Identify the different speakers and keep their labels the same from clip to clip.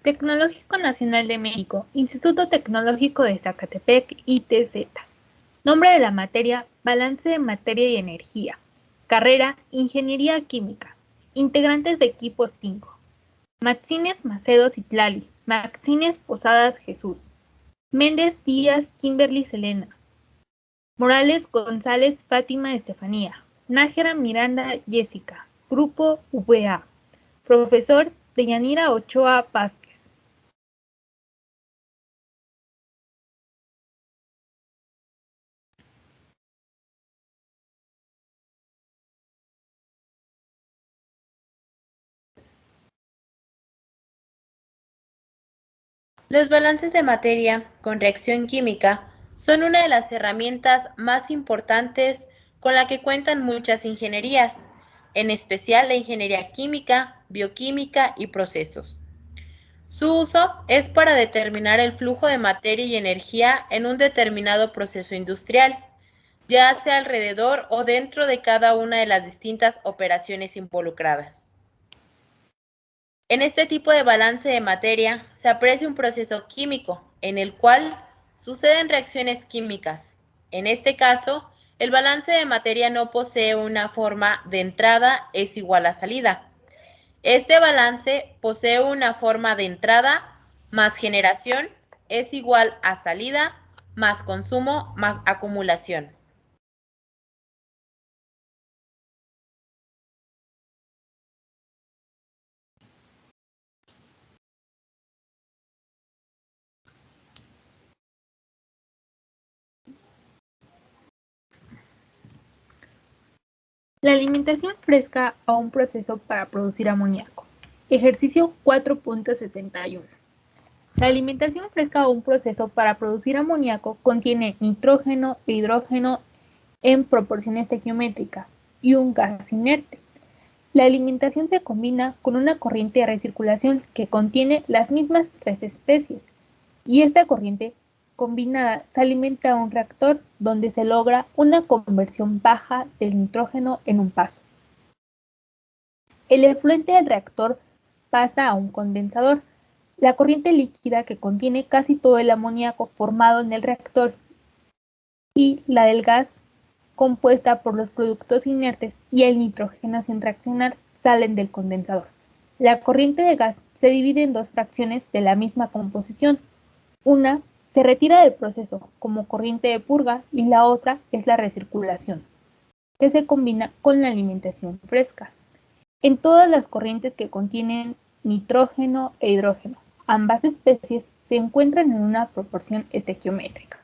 Speaker 1: Tecnológico Nacional de México, Instituto Tecnológico de Zacatepec, ITZ. Nombre de la materia, Balance de Materia y Energía. Carrera, Ingeniería Química. Integrantes de equipo 5. Maxines Macedo Citlali, Maxines Posadas Jesús. Méndez Díaz Kimberly Selena. Morales González Fátima Estefanía. Nájera Miranda Jessica. Grupo VA. Profesor Deyanira Ochoa Vázquez.
Speaker 2: Los balances de materia con reacción química son una de las herramientas más importantes con la que cuentan muchas ingenierías, en especial la ingeniería química, bioquímica y procesos. Su uso es para determinar el flujo de materia y energía en un determinado proceso industrial, ya sea alrededor o dentro de cada una de las distintas operaciones involucradas. En este tipo de balance de materia se aprecia un proceso químico en el cual suceden reacciones químicas. En este caso, el balance de materia no posee una forma de entrada es igual a salida. Este balance posee una forma de entrada más generación es igual a salida más consumo más acumulación.
Speaker 1: La alimentación fresca a un proceso para producir amoníaco. Ejercicio 4.61. La alimentación fresca a un proceso para producir amoníaco contiene nitrógeno e hidrógeno en proporción estequiométrica y un gas inerte. La alimentación se combina con una corriente de recirculación que contiene las mismas tres especies, y esta corriente combinada se alimenta a un reactor donde se logra una conversión baja del nitrógeno en un paso. El efluente del reactor pasa a un condensador, la corriente líquida que contiene casi todo el amoníaco formado en el reactor, y la del gas compuesta por los productos inertes y el nitrógeno sin reaccionar salen del condensador. La corriente de gas se divide en dos fracciones de la misma composición. Una se retira del proceso como corriente de purga y la otra es la recirculación, que se combina con la alimentación fresca. En todas las corrientes que contienen nitrógeno e hidrógeno, ambas especies se encuentran en una proporción estequiométrica.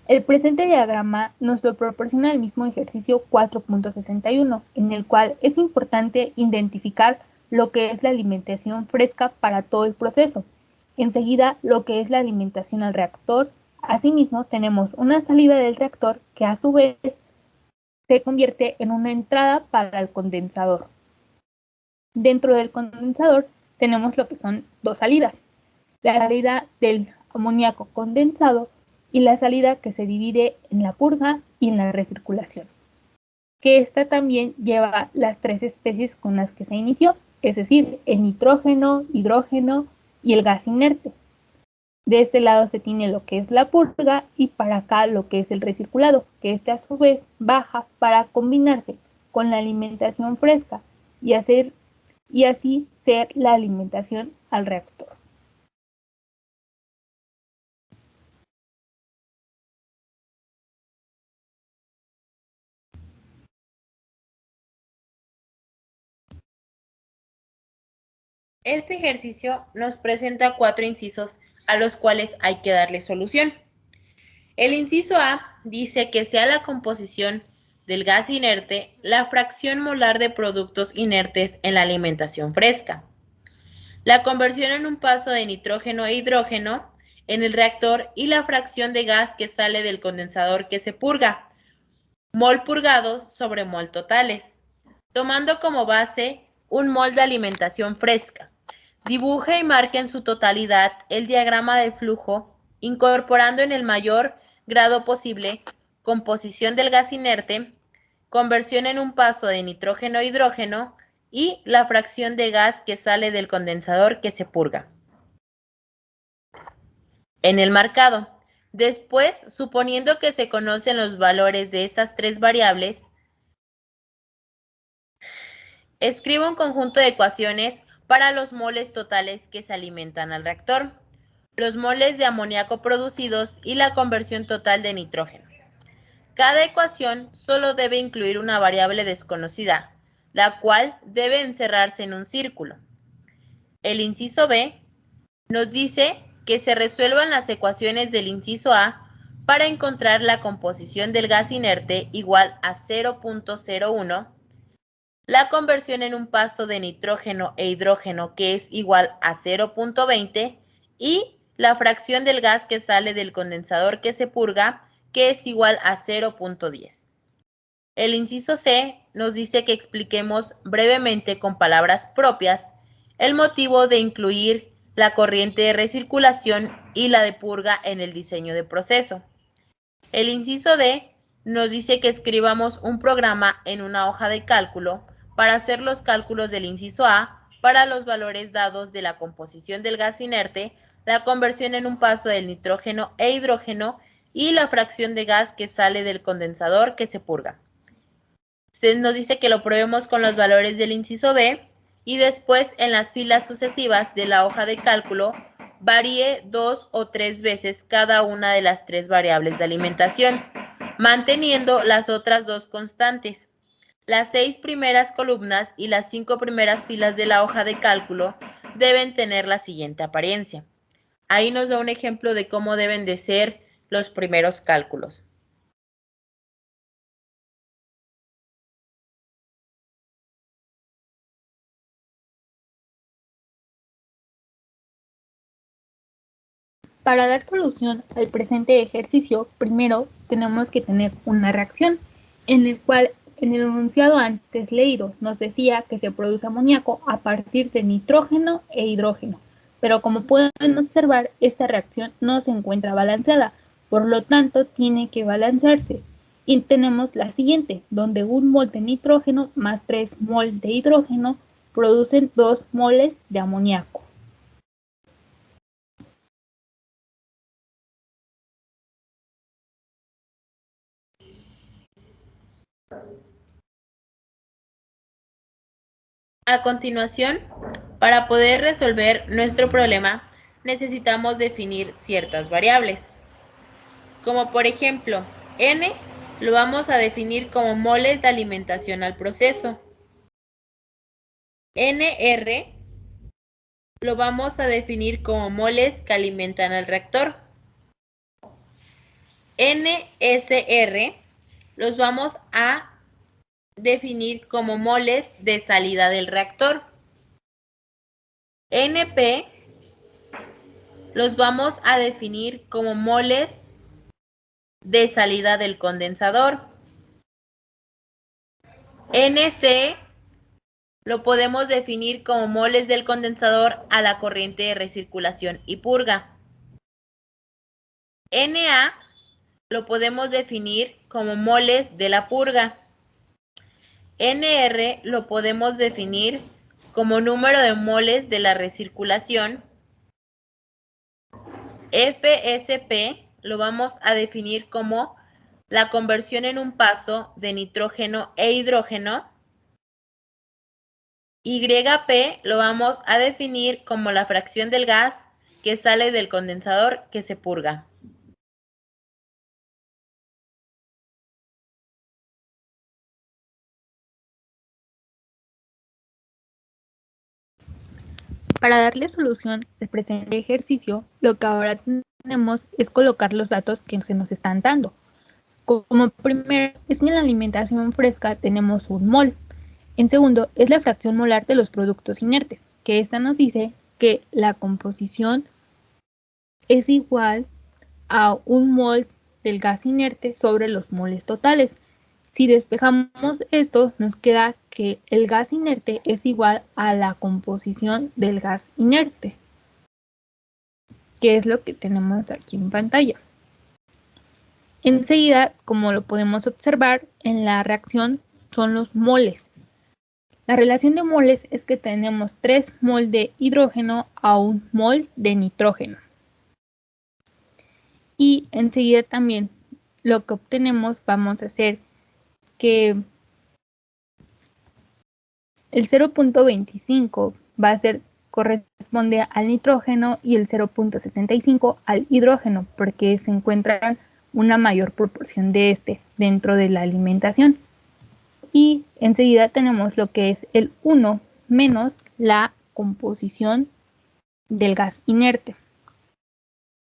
Speaker 1: El presente diagrama nos lo proporciona el mismo ejercicio 4.61, en el cual es importante identificar lo que es la alimentación fresca para todo el proceso. Enseguida, lo que es la alimentación al reactor. Asimismo, tenemos una salida del reactor que a su vez se convierte en una entrada para el condensador. Dentro del condensador tenemos lo que son dos salidas. La salida del amoníaco condensado y la salida que se divide en la purga y en la recirculación, que esta también lleva las tres especies con las que se inició, es decir, el nitrógeno, hidrógeno y el gas inerte. De este lado se tiene lo que es la purga y para acá lo que es el recirculado, que este a su vez baja para combinarse con la alimentación fresca y así ser la alimentación al reactor.
Speaker 2: Este ejercicio nos presenta 4 incisos a los cuales hay que darle solución. El inciso A dice que sea la composición del gas inerte la fracción molar de productos inertes en la alimentación fresca. La conversión en un paso de nitrógeno e hidrógeno en el reactor y la fracción de gas que sale del condensador que se purga, mol purgados sobre mol totales, tomando como base un mol de alimentación fresca. Dibuje y marque en su totalidad el diagrama de flujo, incorporando en el mayor grado posible composición del gas inerte, conversión en un paso de nitrógeno a hidrógeno y la fracción de gas que sale del condensador que se purga. En el marcado. Después, suponiendo que se conocen los valores de estas tres variables, escribo un conjunto de ecuaciones para los moles totales que se alimentan al reactor, los moles de amoníaco producidos y la conversión total de nitrógeno. Cada ecuación solo debe incluir una variable desconocida, la cual debe encerrarse en un círculo. El inciso B nos dice que se resuelvan las ecuaciones del inciso A para encontrar la composición del gas inerte igual a 0.01, la conversión en un paso de nitrógeno e hidrógeno que es igual a 0.20 y la fracción del gas que sale del condensador que se purga que es igual a 0.10. El inciso C nos dice que expliquemos brevemente con palabras propias el motivo de incluir la corriente de recirculación y la de purga en el diseño de proceso. El inciso D nos dice que escribamos un programa en una hoja de cálculo para hacer los cálculos del inciso A para los valores dados de la composición del gas inerte, la conversión en un paso del nitrógeno e hidrógeno y la fracción de gas que sale del condensador que se purga. Se nos dice que lo probemos con los valores del inciso B y después en las filas sucesivas de la hoja de cálculo varíe 2 o 3 veces cada una de las tres variables de alimentación, manteniendo las otras dos constantes. Las 6 primeras columnas y las 5 primeras filas de la hoja de cálculo deben tener la siguiente apariencia. Ahí nos da un ejemplo de cómo deben de ser los primeros cálculos.
Speaker 1: Para dar solución al presente ejercicio, primero tenemos que tener una reacción, en el cual en el enunciado antes leído nos decía que se produce amoníaco a partir de nitrógeno e hidrógeno, pero como pueden observar, esta reacción no se encuentra balanceada, por lo tanto tiene que balancearse. Y tenemos la siguiente, donde 1 mol de nitrógeno más 3 mol de hidrógeno producen 2 moles de amoníaco.
Speaker 2: A continuación, para poder resolver nuestro problema, necesitamos definir ciertas variables. Como por ejemplo, N lo vamos a definir como moles de alimentación al proceso. NR lo vamos a definir como moles que alimentan al reactor. NSR los vamos a definir como moles de salida del reactor. NP los vamos a definir como moles de salida del condensador. NC lo podemos definir como moles del condensador a la corriente de recirculación y purga. Na lo podemos definir como moles de la purga. Nr lo podemos definir como número de moles de la recirculación. FSP lo vamos a definir como la conversión en un paso de nitrógeno e hidrógeno. YP lo vamos a definir como la fracción del gas que sale del condensador que se purga.
Speaker 1: Para darle solución al presente ejercicio, lo que ahora tenemos es colocar los datos que se nos están dando. Como primero, es que en la alimentación fresca tenemos 1 mol. En segundo, es la fracción molar de los productos inertes, que esta nos dice que la composición es igual a 1 mol del gas inerte sobre los moles totales. Si despejamos esto, nos queda que el gas inerte es igual a la composición del gas inerte, que es lo que tenemos aquí en pantalla. Enseguida, como lo podemos observar, en la reacción son los moles. La relación de moles es que tenemos 3 mol de hidrógeno a 1 mol de nitrógeno. Y enseguida también lo que obtenemos vamos a hacer que el 0.25 va a ser corresponde al nitrógeno y el 0.75 al hidrógeno, porque se encuentra una mayor proporción de este dentro de la alimentación. Y enseguida tenemos lo que es el 1 menos la composición del gas inerte.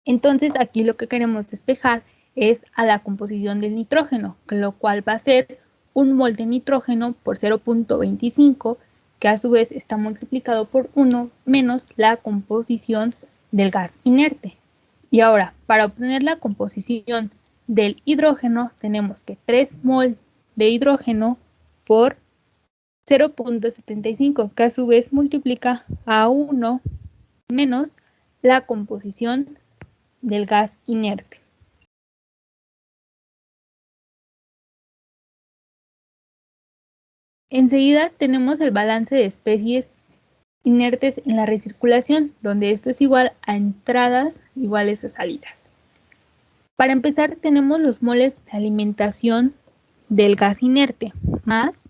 Speaker 1: Entonces aquí lo que queremos despejar es a la composición del nitrógeno, lo cual va a ser 1 mol de nitrógeno por 0.25, que a su vez está multiplicado por 1 menos la composición del gas inerte. Y ahora, para obtener la composición del hidrógeno, tenemos que 3 mol de hidrógeno por 0.75, que a su vez multiplica a 1 menos la composición del gas inerte. Enseguida tenemos el balance de especies inertes en la recirculación, donde esto es igual a entradas iguales a salidas. Para empezar, tenemos los moles de alimentación del gas inerte más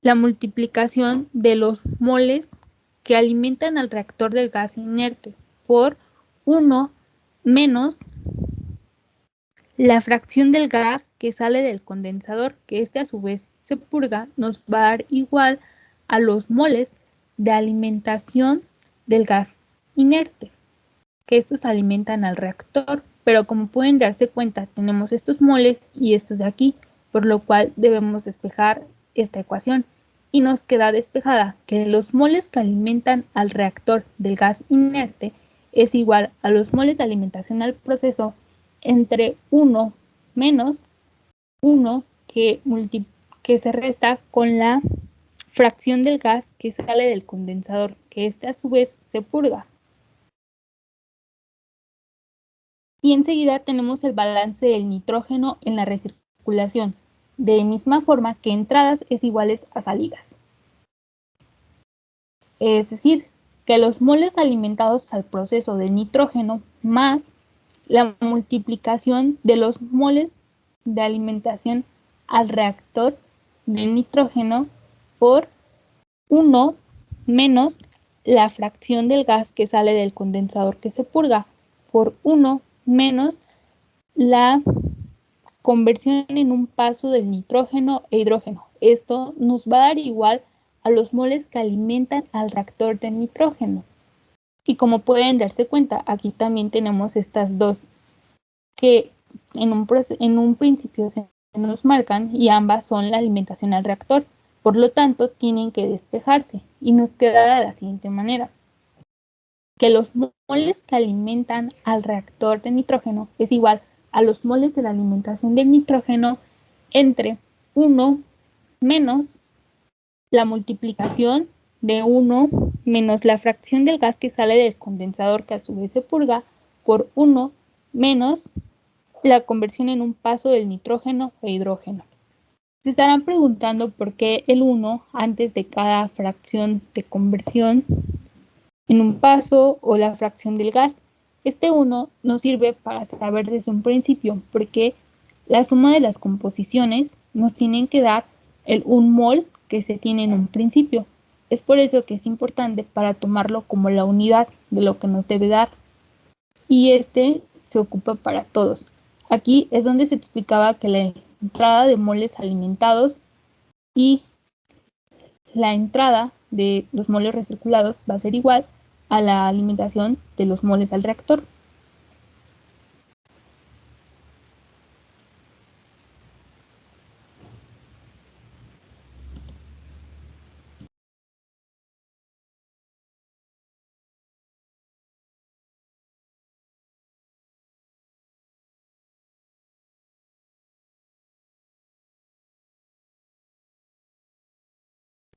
Speaker 1: la multiplicación de los moles que alimentan al reactor del gas inerte por 1 menos la fracción del gas que sale del condensador, que este a su vez se purga, nos va a dar igual a los moles de alimentación del gas inerte, que estos alimentan al reactor, pero como pueden darse cuenta, tenemos estos moles y estos de aquí, por lo cual debemos despejar esta ecuación. Y nos queda despejada que los moles que alimentan al reactor del gas inerte es igual a los moles de alimentación al proceso entre 1 menos 1 que se resta con la fracción del gas que sale del condensador, que este a su vez se purga. Y enseguida tenemos el balance del nitrógeno en la recirculación, de misma forma que entradas es iguales a salidas. Es decir, que los moles alimentados al proceso del nitrógeno más la multiplicación de los moles de alimentación al reactor del nitrógeno por 1 menos la fracción del gas que sale del condensador que se purga por 1 menos la conversión en un paso del nitrógeno e hidrógeno. Esto nos va a dar igual a los moles que alimentan al reactor de nitrógeno. Y como pueden darse cuenta, aquí también tenemos estas dos que en un principio se nos marcan y ambas son la alimentación al reactor. Por lo tanto, tienen que despejarse y nos queda de la siguiente manera. Que los moles que alimentan al reactor de nitrógeno es igual a los moles de la alimentación del nitrógeno entre 1 menos la multiplicación de 1 menos la fracción del gas que sale del condensador que a su vez se purga por 1 menos la conversión en un paso del nitrógeno e hidrógeno. Se estarán preguntando por qué el 1 antes de cada fracción de conversión en un paso o la fracción del gas. Este 1 nos sirve para saber desde un principio porque la suma de las composiciones nos tienen que dar el 1 mol que se tiene en un principio. Es por eso que es importante para tomarlo como la unidad de lo que nos debe dar. Y este se ocupa para todos. Aquí es donde se explicaba que la entrada de moles alimentados y la entrada de los moles recirculados va a ser igual a la alimentación de los moles al reactor.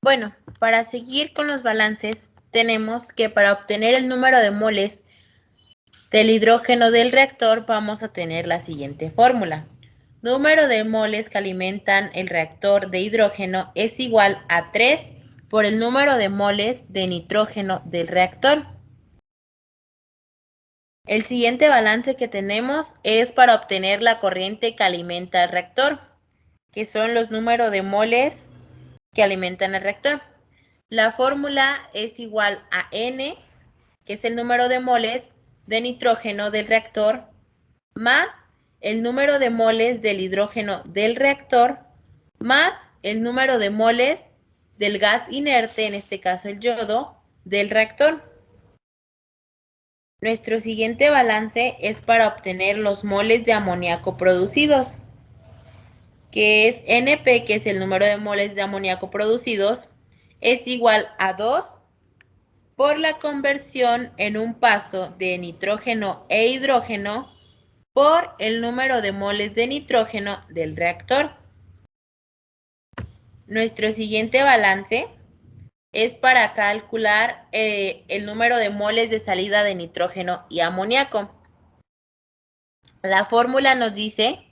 Speaker 2: Bueno, para seguir con los balances, tenemos que para obtener el número de moles del hidrógeno del reactor vamos a tener la siguiente fórmula. número de moles que alimentan el reactor de hidrógeno es igual a 3 por el número de moles de nitrógeno del reactor. El siguiente balance que tenemos es para obtener la corriente que alimenta el reactor, que son los números de moles que alimentan el reactor. La fórmula es igual a N, que es el número de moles de nitrógeno del reactor, más el número de moles del hidrógeno del reactor, más el número de moles del gas inerte, en este caso el yodo, del reactor. Nuestro siguiente balance es para obtener los moles de amoníaco producidos, que es NP, que es el número de moles de amoníaco producidos, es igual a 2 por la conversión en un paso de nitrógeno e hidrógeno por el número de moles de nitrógeno del reactor. Nuestro siguiente balance es para calcular el número de moles de salida de nitrógeno y amoníaco. La fórmula nos dice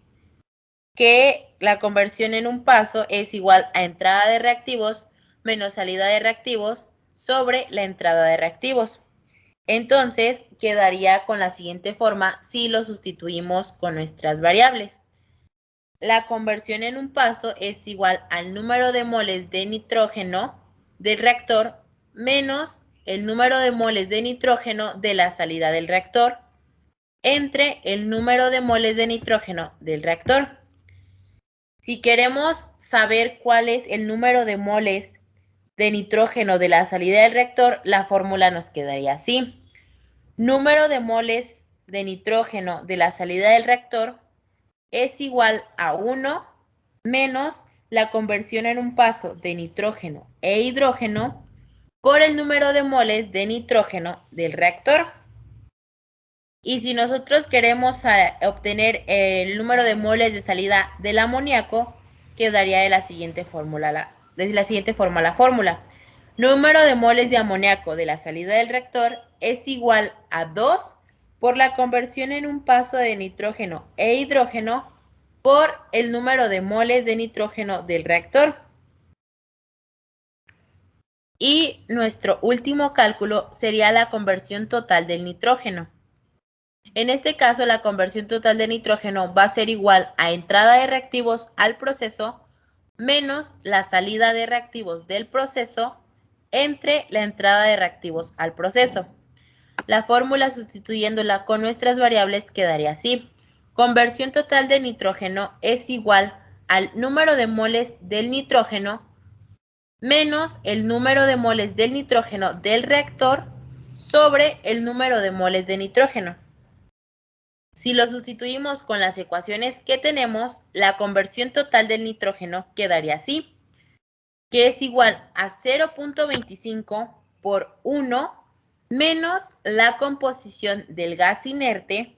Speaker 2: que la conversión en un paso es igual a entrada de reactivos menos salida de reactivos sobre la entrada de reactivos. Entonces, quedaría con la siguiente forma si lo sustituimos con nuestras variables. La conversión en un paso es igual al número de moles de nitrógeno del reactor menos el número de moles de nitrógeno de la salida del reactor entre el número de moles de nitrógeno del reactor. Si queremos saber cuál es el número de moles de nitrógeno de la salida del reactor, la fórmula nos quedaría así. Número de moles de nitrógeno de la salida del reactor es igual a 1 menos la conversión en un paso de nitrógeno e hidrógeno por el número de moles de nitrógeno del reactor. Y si nosotros queremos obtener el número de moles de salida del amoníaco, quedaría de la siguiente fórmula la fórmula. Número de moles de amoníaco de la salida del reactor es igual a 2 por la conversión en un paso de nitrógeno e hidrógeno por el número de moles de nitrógeno del reactor. Y nuestro último cálculo sería la conversión total del nitrógeno. En este caso, la conversión total de nitrógeno va a ser igual a entrada de reactivos al proceso menos la salida de reactivos del proceso entre la entrada de reactivos al proceso. La fórmula sustituyéndola con nuestras variables quedaría así. Conversión total de nitrógeno es igual al número de moles del nitrógeno menos el número de moles del nitrógeno del reactor sobre el número de moles de nitrógeno. Si lo sustituimos con las ecuaciones que tenemos, la conversión total del nitrógeno quedaría así, que es igual a 0.25 por 1 menos la composición del gas inerte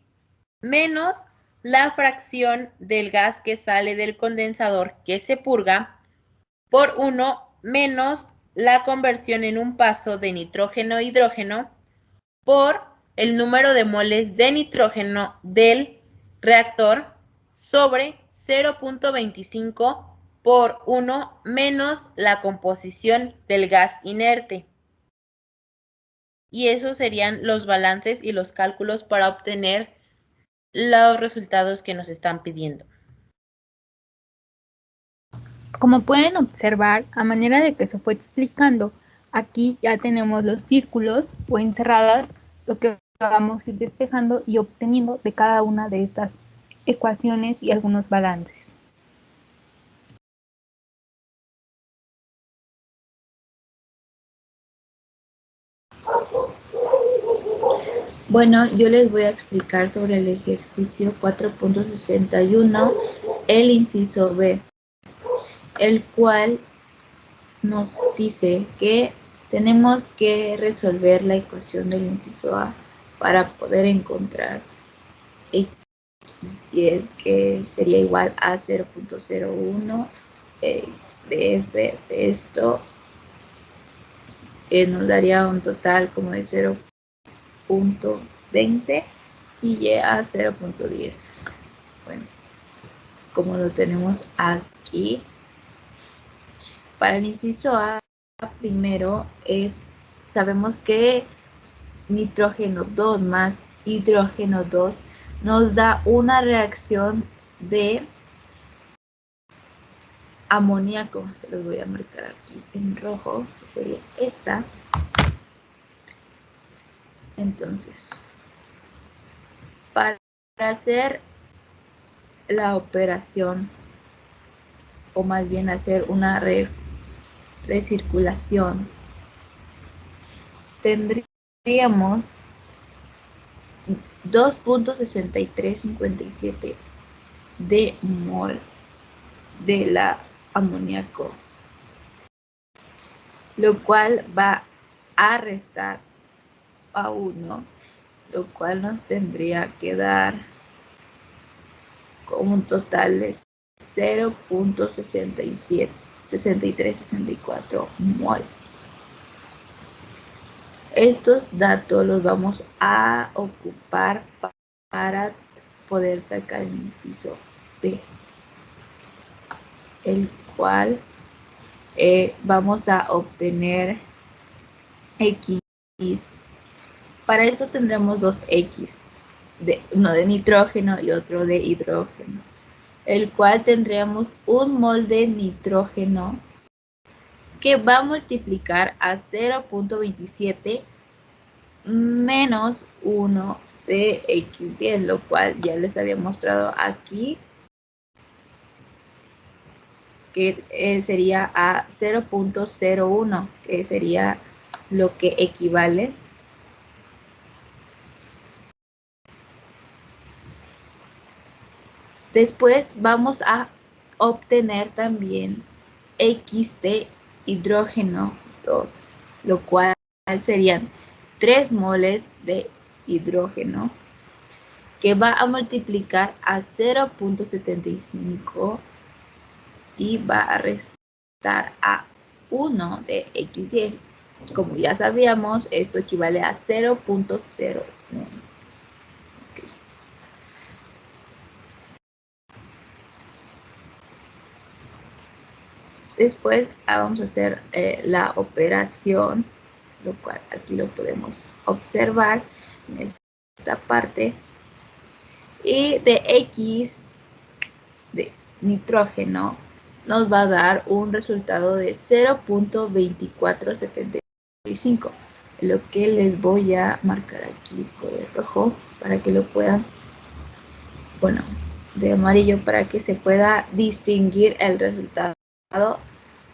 Speaker 2: menos la fracción del gas que sale del condensador que se purga por 1 menos la conversión en un paso de nitrógeno a hidrógeno por el número de moles de nitrógeno del reactor sobre 0.25 por 1 menos la composición del gas inerte. Y esos serían los balances y los cálculos para obtener los resultados que nos están pidiendo.
Speaker 1: Como pueden observar, a manera de que se fue explicando, aquí ya tenemos los círculos o encerradas, lo que vamos a ir despejando y obteniendo de cada una de estas ecuaciones y algunos balances. Bueno, yo les voy a explicar sobre el ejercicio 4.61, el inciso B, el cual nos dice que tenemos que resolver la ecuación del inciso A para poder encontrar X10, que sería igual a 0.01 de F de esto, nos daría un total como de 0.20 y Y a 0.10. Bueno,
Speaker 3: como lo tenemos aquí. Para el inciso A, primero sabemos que nitrógeno 2 más hidrógeno 2 nos da una reacción de amoníaco. Se los voy a marcar aquí en rojo, que sería esta. Entonces, para hacer la operación, o más bien hacer una recirculación, tendríamos 2.6357 de mol de la amoníaco, lo cual va a restar a 1, lo cual nos tendría que dar con un total de 0.6364 mol. Estos datos los vamos a ocupar para poder sacar el inciso B, el cual vamos a obtener X. Para esto tendremos dos X, uno de nitrógeno y otro de hidrógeno, el cual tendríamos un mol de nitrógeno que va a multiplicar a 0.27 menos 1 de X10, lo cual ya les había mostrado aquí, que sería a 0.01, que sería lo que equivale después vamos a obtener también X de hidrógeno 2, lo cual serían 3 moles de hidrógeno que va a multiplicar a 0.75 y va a restar a 1 de X10. Como ya sabíamos, esto equivale a 0.01. Después vamos a hacer la operación, lo cual aquí lo podemos observar en esta parte. Y de X de nitrógeno nos va a dar un resultado de 0.2475, lo que les voy a marcar aquí de rojo para que lo puedan, bueno, de amarillo para que se pueda distinguir el resultado.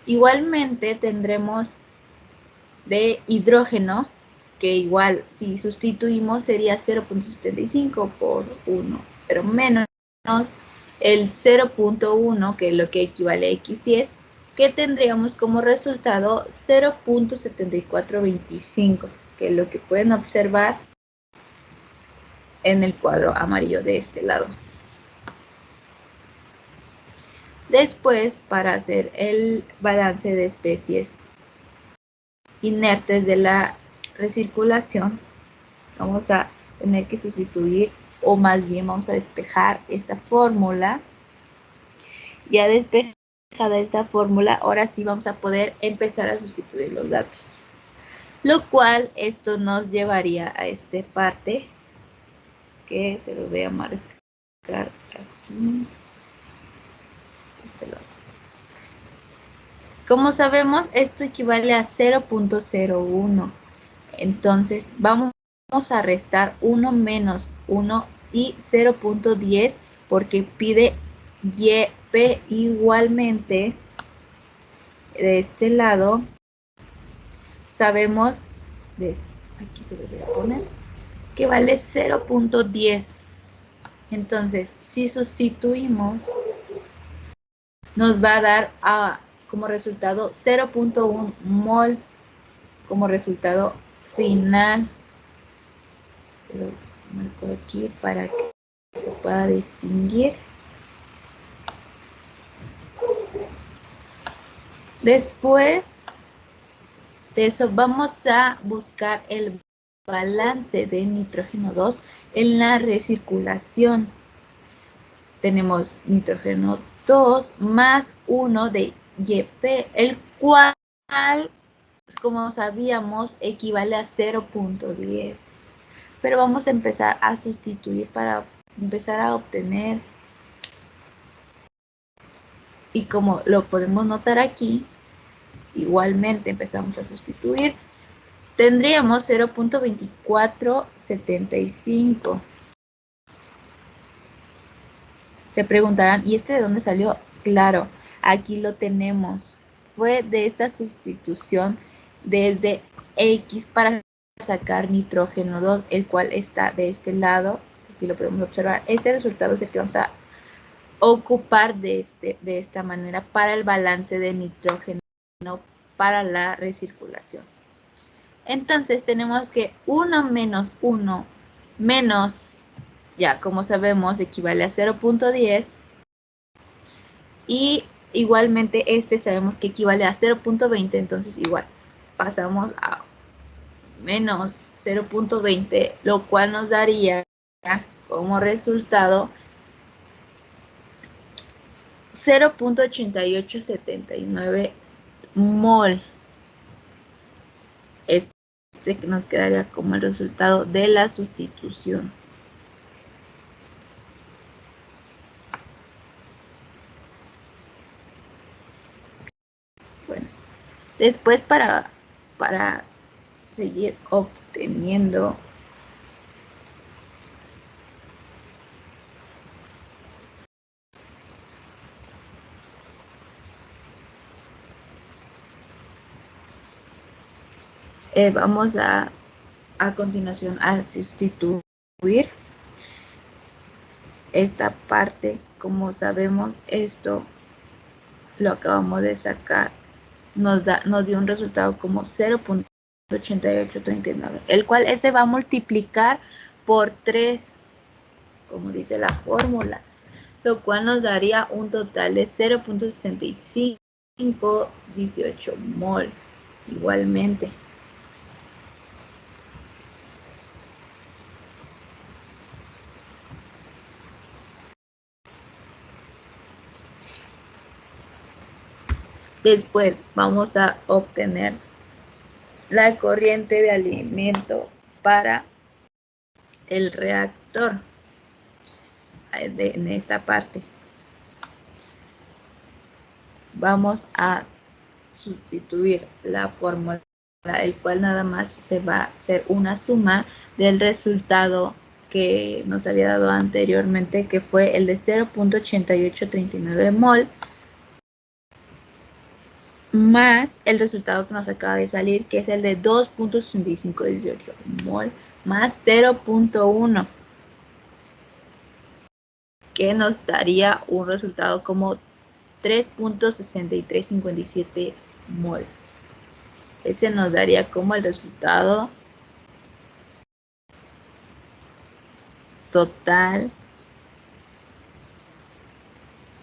Speaker 3: Igualmente tendremos de hidrógeno, que igual si sustituimos sería 0.75 por 1, pero menos el 0.1, que es lo que equivale a X10, que tendríamos como resultado 0.7425, que es lo que pueden observar en el cuadro amarillo de este lado. Después, para hacer el balance de especies inertes de la recirculación, vamos a tener que sustituir, o más bien vamos a despejar esta fórmula. Ya despejada esta fórmula, ahora sí vamos a poder empezar a sustituir los datos, lo cual esto nos llevaría a esta parte que se lo voy a marcar aquí. Como sabemos, esto equivale a 0.01. Entonces, vamos a restar 1 menos 1 y 0.10 porque pide YP. Igualmente, de este lado, sabemos, aquí se lo voy a poner, que vale 0.10. Entonces, si sustituimos, nos va a dar como resultado 0.1 mol como resultado final. Se lo marco aquí para que se pueda distinguir. Después de eso vamos a buscar el balance de nitrógeno 2 en la recirculación. tenemos nitrógeno 2 más 1 de YP, el cual, como sabíamos, equivale a 0.10. Pero vamos a empezar a sustituir para empezar a obtener. Y como lo podemos notar aquí, igualmente empezamos a sustituir. Tendríamos 0.2475. Se preguntarán, ¿y este de dónde salió? Claro, aquí lo tenemos. Fue de esta sustitución desde X para sacar nitrógeno 2, el cual está de este lado. Aquí lo podemos observar. Este resultado es el que vamos a ocupar de esta manera para el balance de nitrógeno para la recirculación. Entonces tenemos que 1 menos 1 menos, ya como sabemos, equivale a 0.10. Y igualmente este sabemos que equivale a 0.20, entonces igual pasamos a menos 0.20, lo cual nos daría como resultado 0.8879 mol. Este nos quedaría como el resultado de la sustitución. Bueno, después para seguir obteniendo vamos a continuación a sustituir esta parte. Como sabemos, esto lo acabamos de sacar, nos dio un resultado como 0.8839, el cual ese va a multiplicar por 3, como dice la fórmula, lo cual nos daría un total de 0.6518 mol igualmente. Después vamos a obtener la corriente de alimento para el reactor en esta parte. Vamos a sustituir la fórmula, el cual nada más se va a hacer una suma del resultado que nos había dado anteriormente, que fue el de 0.8839 mol, más el resultado que nos acaba de salir, que es el de 2.6518 mol, más 0.1, que nos daría un resultado como 3.6357 mol. Ese nos daría como el resultado total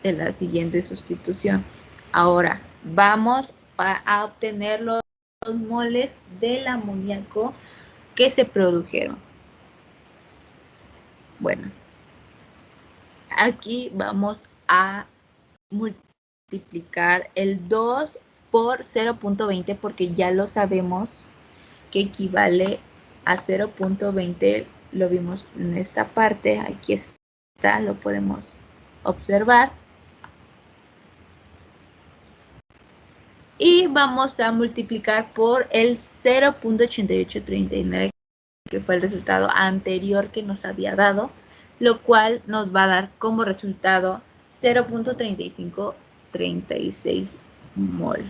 Speaker 3: de la siguiente sustitución. Ahora vamos a obtener los moles del amoníaco que se produjeron. Bueno, aquí vamos a multiplicar el 2 por 0.20 porque ya lo sabemos que equivale a 0.20. Lo vimos en esta parte, aquí está, lo podemos observar. Y vamos a multiplicar por el 0.8839, que fue el resultado anterior que nos había dado, lo cual nos va a dar como resultado 0.3536 mol.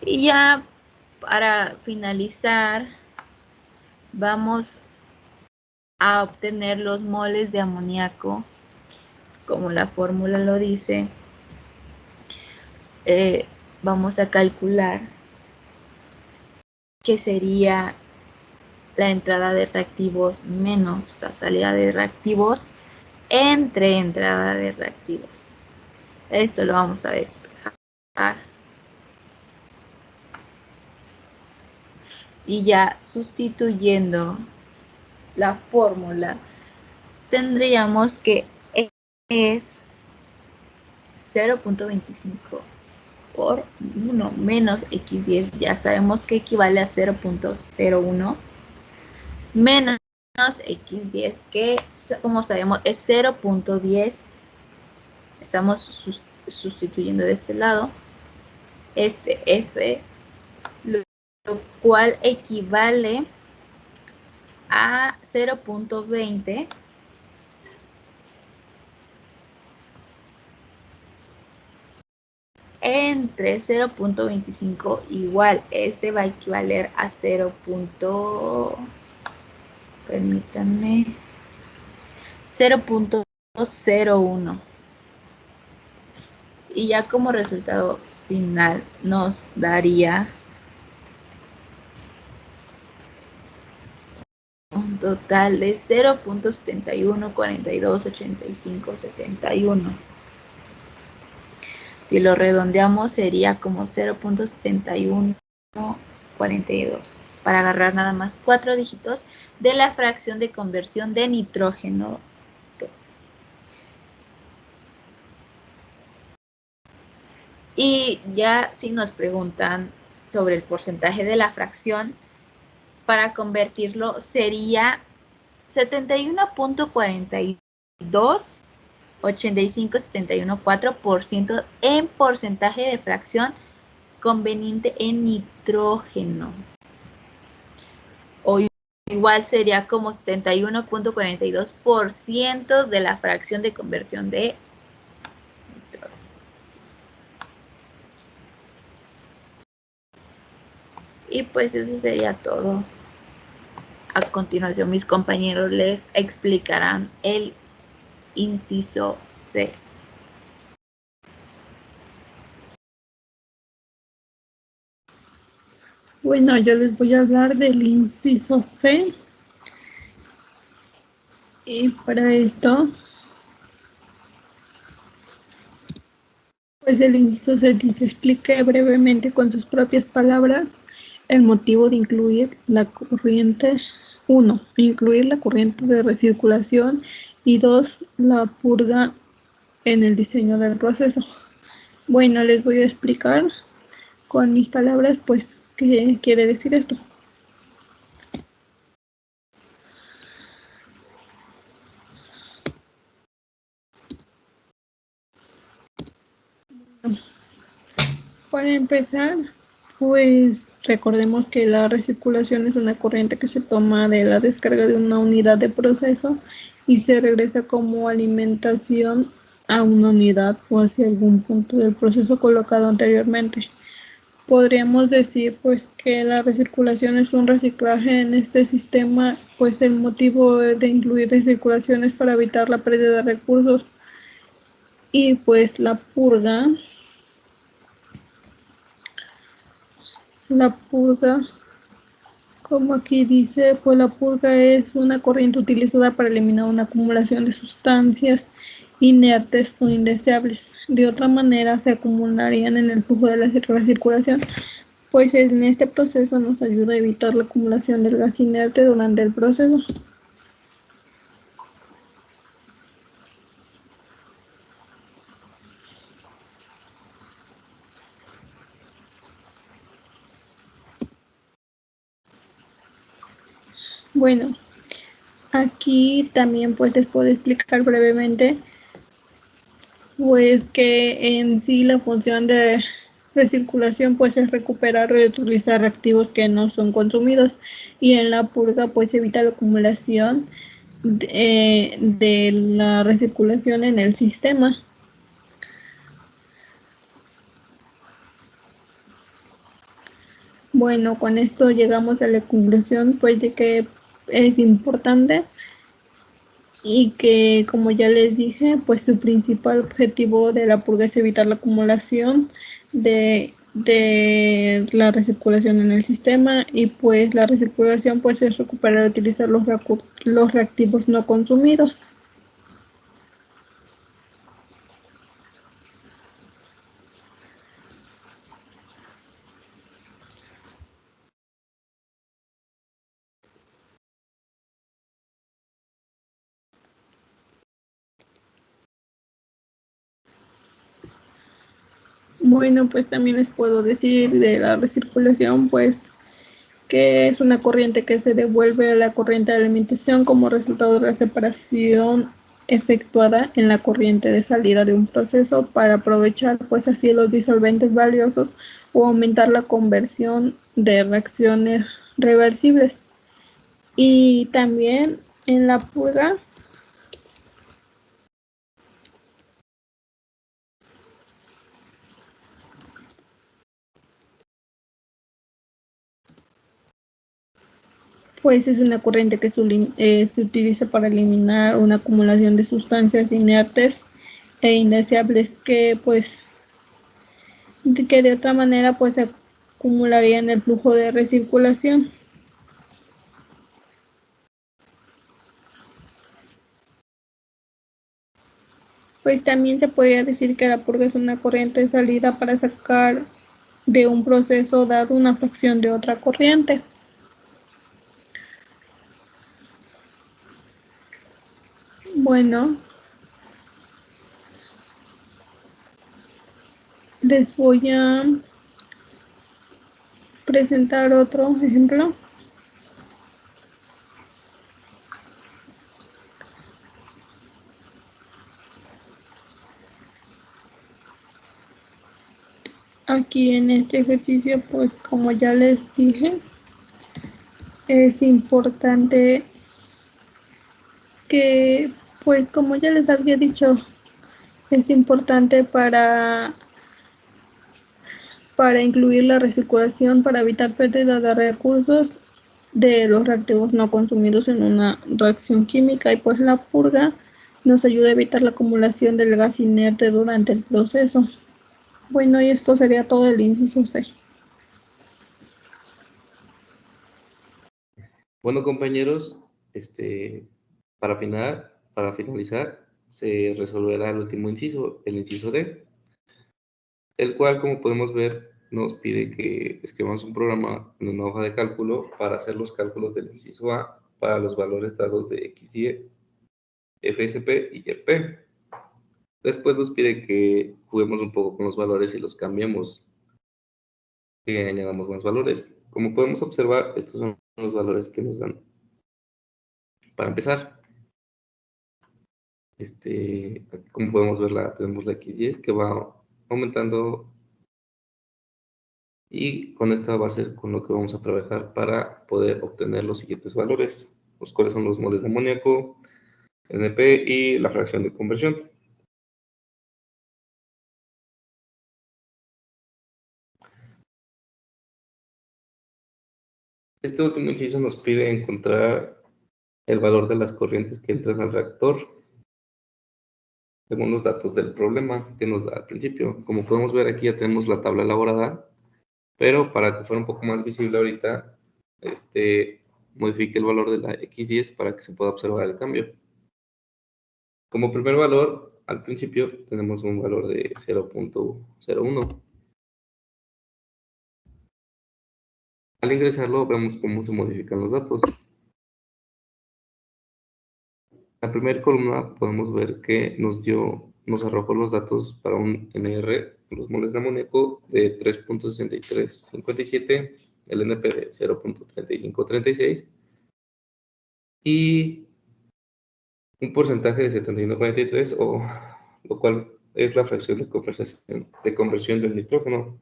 Speaker 3: Y ya para finalizar, vamos a obtener los moles de amoníaco, como la fórmula lo dice. Vamos a calcular que sería la entrada de reactivos menos la salida de reactivos entre entrada de reactivos. Esto lo vamos a despejar. Y ya sustituyendo la fórmula, tendríamos que es 0.25 por 1 menos x10. Ya sabemos que equivale a 0.01 menos x10, que como sabemos es 0.10. Estamos sustituyendo de este lado este f, lo cual equivale a 0.20 entre 0.25 igual. Este va a equivaler a 0. Permítanme. 0.01. Y ya como resultado final nos daría un total de 0.71428571. Si lo redondeamos sería como 0.7142 para agarrar nada más 4 dígitos de la fracción de conversión de nitrógeno. Y ya si nos preguntan sobre el porcentaje de la fracción, para convertirlo sería 71.42 85,71,4% en porcentaje de fracción conveniente en nitrógeno. O igual sería como 71.42% de la fracción de conversión de nitrógeno. Y pues eso sería todo. A continuación mis compañeros les explicarán el inciso C.
Speaker 4: Bueno, yo les voy a hablar del inciso C. Y para esto, pues el inciso C dice: explique brevemente con sus propias palabras el motivo de incluir la corriente 1, incluir la corriente de recirculación, y 2, la purga en el diseño del proceso. Bueno, les voy a explicar con mis palabras, pues, qué quiere decir esto. Para empezar, pues recordemos que la recirculación es una corriente que se toma de la descarga de una unidad de proceso y se regresa como alimentación a una unidad o hacia algún punto del proceso colocado anteriormente. Podríamos decir pues que la recirculación es un reciclaje en este sistema, pues el motivo de incluir recirculación es para evitar la pérdida de recursos. Y pues la purga, como aquí dice, pues la purga es una corriente utilizada para eliminar una acumulación de sustancias inertes o indeseables. De otra manera, se acumularían en el flujo de la recirculación, pues en este proceso nos ayuda a evitar la acumulación del gas inerte durante el proceso. Bueno, aquí también pues les puedo explicar brevemente pues que en sí la función de recirculación pues es recuperar o reutilizar reactivos que no son consumidos, y en la purga pues evita la acumulación de la recirculación en el sistema. Bueno, con esto llegamos a la conclusión pues de que es importante y que, como ya les dije, pues su principal objetivo de la purga es evitar la acumulación de la recirculación en el sistema, y pues la recirculación pues es recuperar y utilizar los reactivos no consumidos. Bueno, pues también les puedo decir de la recirculación, pues que es una corriente que se devuelve a la corriente de alimentación como resultado de la separación efectuada en la corriente de salida de un proceso para aprovechar pues así los disolventes valiosos o aumentar la conversión de reacciones reversibles. Y también en la purga pues es una corriente que se utiliza para eliminar una acumulación de sustancias inertes e indeseables que de otra manera pues se acumularía en el flujo de recirculación. Pues también se podría decir que la purga es una corriente de salida para sacar de un proceso dado una fracción de otra corriente. Bueno, les voy a presentar otro ejemplo. Aquí en este ejercicio, pues como ya les dije, es importante que, pues como ya les había dicho, es importante para incluir la recirculación para evitar pérdida de recursos de los reactivos no consumidos en una reacción química y pues la purga nos ayuda a evitar la acumulación del gas inerte durante el proceso. Bueno, y esto sería todo el inciso C.
Speaker 5: Bueno, compañeros, para finalizar, se resolverá el último inciso, el inciso D, el cual, como podemos ver, nos pide que escribamos un programa en una hoja de cálculo para hacer los cálculos del inciso A para los valores dados de X10, FSP y YP. Después nos pide que juguemos un poco con los valores y los cambiemos, que añadamos más valores. Como podemos observar, estos son los valores que nos dan. Para empezar, aquí como podemos ver, tenemos la X10 que va aumentando y con esta va a ser con lo que vamos a trabajar para poder obtener los siguientes valores, los cuales son los moles de amoníaco, NP y la fracción de conversión. Este último inciso nos pide encontrar el valor de las corrientes que entran al reactor según los datos del problema que nos da al principio. Como podemos ver aquí ya tenemos la tabla elaborada, pero para que fuera un poco más visible ahorita, modifique el valor de la X10 para que se pueda observar el cambio. Como primer valor, al principio tenemos un valor de 0.01. Al ingresarlo vemos cómo se modifican los datos. La primera columna podemos ver que nos arrojó los datos para un NR, los moles de amoníaco de 3.6357, el NP de 0.3536 y un porcentaje de 71.43, lo cual es la fracción de conversión del nitrógeno.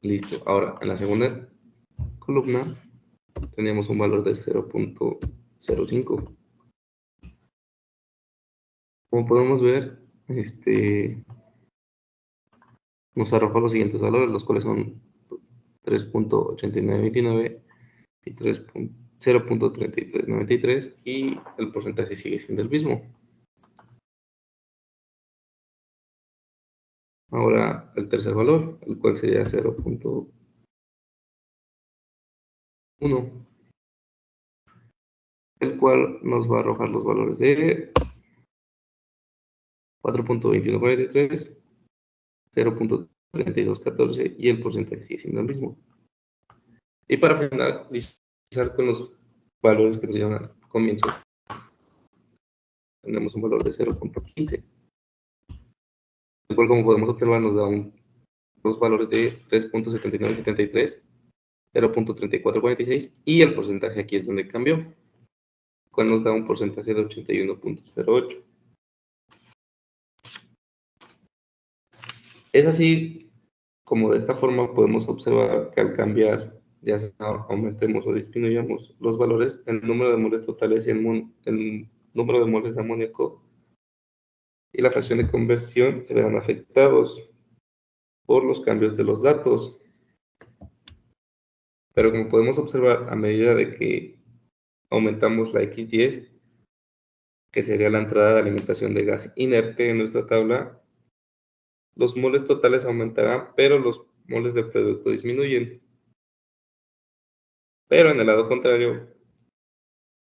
Speaker 5: Listo. Ahora, en la segunda columna tenemos un valor de 0.05. Como podemos ver, nos arrojó los siguientes valores, los cuales son 3.8929 y 0.3393 y el porcentaje sigue siendo el mismo. Ahora el tercer valor, el cual sería 0.1, el cual nos va a arrojar los valores de 4.2143, 0.3214 y el porcentaje sigue siendo el mismo. Y para finalizar con los valores que nos dieron al comienzo, tenemos un valor de 0.15. el cual, como podemos observar, nos da los valores de 3.7973, 0.3446 y el porcentaje aquí es donde cambió, cual nos da un porcentaje de 81.08. Es así como de esta forma podemos observar que al cambiar, ya sea aumentemos o disminuyamos los valores, el número de moles totales y el número de moles de amoníaco y la fracción de conversión se verán afectados por los cambios de los datos. Pero como podemos observar, a medida de que aumentamos la X10, que sería la entrada de alimentación de gas inerte en nuestra tabla, los moles totales aumentarán, pero los moles de producto disminuyen. Pero en el lado contrario,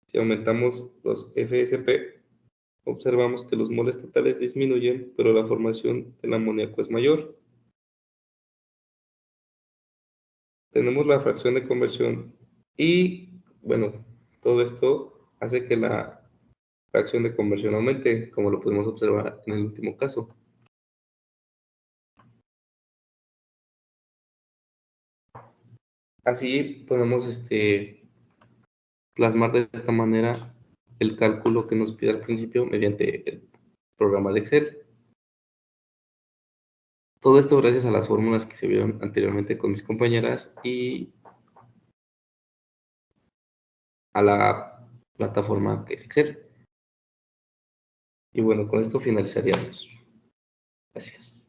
Speaker 5: si aumentamos los FSP, observamos que los moles totales disminuyen, pero la formación del amoníaco es mayor. Tenemos la fracción de conversión y, bueno, todo esto hace que la fracción de conversión aumente, como lo podemos observar en el último caso. Así podemos plasmar de esta manera el cálculo que nos pide al principio mediante el programa de Excel. Todo esto gracias a las fórmulas que se vieron anteriormente con mis compañeras y a la plataforma que es Excel. Y bueno, con esto finalizaríamos. Gracias.